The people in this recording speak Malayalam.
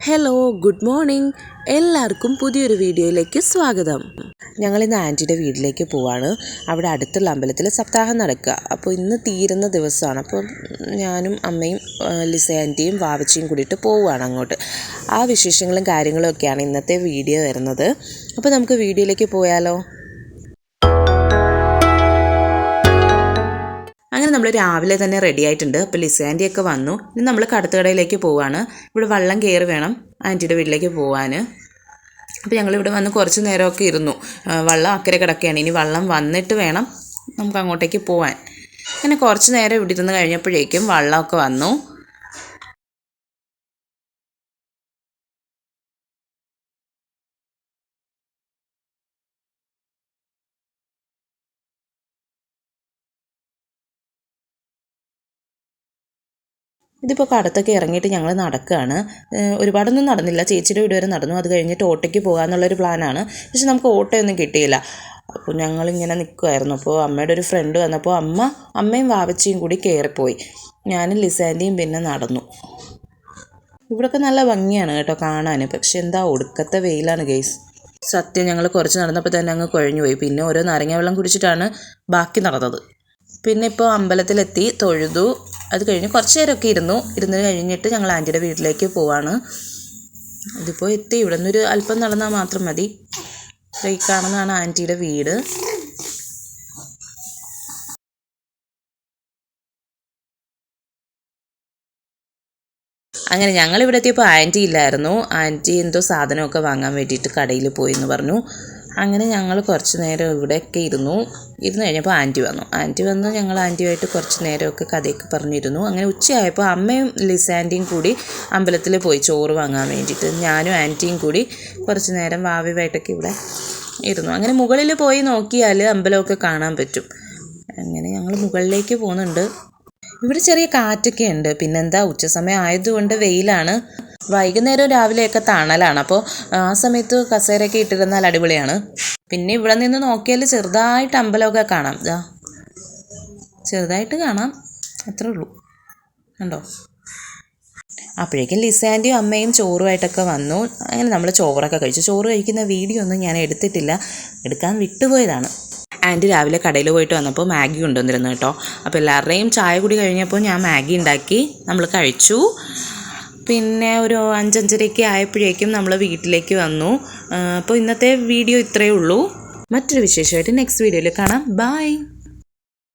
Hello good morning. എല്ലാവർക്കും പുതിയൊരു വീഡിയോയിലേക്ക് സ്വാഗതം. ഞങ്ങളിന്ന് ആൻറ്റിയുടെ വീട്ടിലേക്ക് പോവാണ്. അവിടെ അടുത്തുള്ള അമ്പലത്തിൽ സപ്താഹം നടക്കുക. അപ്പോൾ ഇന്ന് തീരുന്ന ദിവസമാണ്. അപ്പോൾ ഞാനും അമ്മയും ലിസ ആൻറ്റിയും വാവച്ചിയും കൂടിയിട്ട് പോവുകയാണ് അങ്ങോട്ട്. ആ വിശേഷങ്ങളും കാര്യങ്ങളും ഒക്കെയാണ് ഇന്നത്തെ വീഡിയോ വരുന്നത്. അപ്പോൾ നമുക്ക് വീഡിയോയിലേക്ക് പോയാലോ. അങ്ങനെ നമ്മൾ രാവിലെ തന്നെ റെഡി ആയിട്ടുണ്ട്. അപ്പോൾ ലിസ ആൻറ്റിയൊക്കെ വന്നു. ഇനി നമ്മൾ കടത്തുകടയിലേക്ക് പോവുകയാണ്. ഇവിടെ വെള്ളം കയറി വേണം ആൻറ്റിയുടെ വീട്ടിലേക്ക് പോകാൻ. അപ്പോൾ ഞങ്ങളിവിടെ വന്ന് കുറച്ച് നേരമൊക്കെ ഇരുന്നു. വെള്ളം അക്കരെ കിടക്കുകയാണ്. ഇനി വെള്ളം വന്നിട്ട് വേണം നമുക്ക് അങ്ങോട്ടേക്ക് പോകാൻ. അങ്ങനെ കുറച്ച് നേരം ഇവിടെ ഇരുന്ന് കഴിഞ്ഞപ്പോഴേക്കും വെള്ളമൊക്കെ വന്നു. ഇതിപ്പോൾ കടത്തൊക്കെ ഇറങ്ങിയിട്ട് ഞങ്ങൾ നടക്കുകയാണ്. ഒരുപാടൊന്നും നടന്നില്ല. ചേച്ചിയുടെ വീട് വരെ നടന്നു. അത് കഴിഞ്ഞിട്ട് ഓട്ടോയ്ക്ക് പോകാമെന്നുള്ളൊരു പ്ലാനാണ്. പക്ഷെ നമുക്ക് ഓട്ടോയൊന്നും കിട്ടിയില്ല. അപ്പോൾ ഞങ്ങളിങ്ങനെ നിൽക്കുമായിരുന്നു. അപ്പോൾ അമ്മയുടെ ഒരു ഫ്രണ്ട് വന്നപ്പോൾ അമ്മയും വാവച്ചിയും കൂടി കയറിപ്പോയി. ഞാനും ലിസാൻറ്റിയും പിന്നെ നടന്നു. ഇവിടെയൊക്കെ നല്ല ഭംഗിയാണ് കേട്ടോ കാണാൻ. പക്ഷെ എന്താ ഒടുക്കത്തെ വെയിലാണ് ഗൈസ്. സത്യം ഞങ്ങൾ കുറച്ച് നടന്നപ്പോൾ തന്നെ അങ്ങ് കുഴഞ്ഞു പോയി. പിന്നെ ഓരോ നാരങ്ങ വെള്ളം കുടിച്ചിട്ടാണ് ബാക്കി നടന്നത്. പിന്നെ ഇപ്പോൾ അമ്പലത്തിലെത്തി തൊഴുതു. അത് കഴിഞ്ഞ് കുറച്ച് നേരമൊക്കെ ഇരുന്ന് കഴിഞ്ഞിട്ട് ഞങ്ങൾ ആൻറ്റിയുടെ വീട്ടിലേക്ക് പോവാണ്. ഇതിപ്പോൾ എത്തി. ഇവിടെ നിന്നൊരു അല്പം നടന്നാൽ മാത്രം മതി. ഈ കാണുന്നതാണ് ആൻറ്റിയുടെ വീട്. അങ്ങനെ ഞങ്ങളിവിടെ എത്തിയപ്പോൾ ആൻറ്റി ഇല്ലായിരുന്നു. ആൻറ്റി എന്തോ സാധനമൊക്കെ വാങ്ങാൻ വേണ്ടിയിട്ട് കടയിൽ പോയി എന്ന് പറഞ്ഞു. അങ്ങനെ ഞങ്ങൾ കുറച്ച് നേരം ഇവിടെയൊക്കെ ഇരുന്ന് കഴിഞ്ഞപ്പോൾ ആൻറ്റി വന്നു. ഞങ്ങൾ ആൻറ്റിയുമായിട്ട് കുറച്ച് നേരമൊക്കെ കഥയൊക്കെ പറഞ്ഞിരുന്നു. അങ്ങനെ ഉച്ചയായപ്പോൾ അമ്മയും ലിസാൻറ്റിയും കൂടി അമ്പലത്തിൽ പോയി ചോറ് വാങ്ങാൻ വേണ്ടിയിട്ട്. ഞാനും ആൻറ്റിയും കൂടി കുറച്ച് നേരം വാവിയുമായിട്ടൊക്കെ ഇവിടെ ഇരുന്നു. അങ്ങനെ മുകളിൽ പോയി നോക്കിയാൽ അമ്പലമൊക്കെ കാണാൻ പറ്റും. അങ്ങനെ ഞങ്ങൾ മുകളിലേക്ക് പോകുന്നുണ്ട്. ഇവിടെ ചെറിയ കാറ്റൊക്കെ ഉണ്ട്. പിന്നെന്താ ഉച്ച സമയം ആയതുകൊണ്ട് വെയിലാണ്. വൈകുന്നേരം രാവിലെയൊക്കെ തണലാണ്. അപ്പോൾ ആ സമയത്ത് കസേരയൊക്കെ ഇട്ടിരുന്നാൽ അടിപൊളിയാണ്. പിന്നെ ഇവിടെ നിന്ന് നോക്കിയാൽ ചെറുതായിട്ട് അമ്പലമൊക്കെ കാണാം. ചെറുതായിട്ട് കാണാം, അത്രേ ഉള്ളൂ. കണ്ടോ? അപ്പോഴേക്കും ലിസാൻറ്റിയും അമ്മയും ചോറുമായിട്ടൊക്കെ വന്നു. അങ്ങനെ നമ്മൾ ചോറൊക്കെ കഴിച്ചു. ചോറ് കഴിക്കുന്ന വീഡിയോ ഒന്നും ഞാൻ എടുക്കാൻ വിട്ടുപോയതാണ്. ആൻറ്റി രാവിലെ കടയിൽ പോയിട്ട് വന്നപ്പോൾ മാഗി കൊണ്ടുവന്നിരുന്നു കേട്ടോ. അപ്പോൾ എല്ലാവരുടെയും ചായ കൂടി കഴിഞ്ഞപ്പോൾ ഞാൻ മാഗി ഉണ്ടാക്കി നമ്മൾ കഴിച്ചു. പിന്നെ ഒരു 5-5:30 ആയപ്പോഴേക്കും നമ്മൾ വീട്ടിലേക്ക് വന്നു. അപ്പോൾ ഇന്നത്തെ വീഡിയോ ഇത്രയേ ഉള്ളൂ. മറ്റൊരു വിശേഷമായിട്ട് നെക്സ്റ്റ് വീഡിയോയിൽ കാണാം. ബൈ.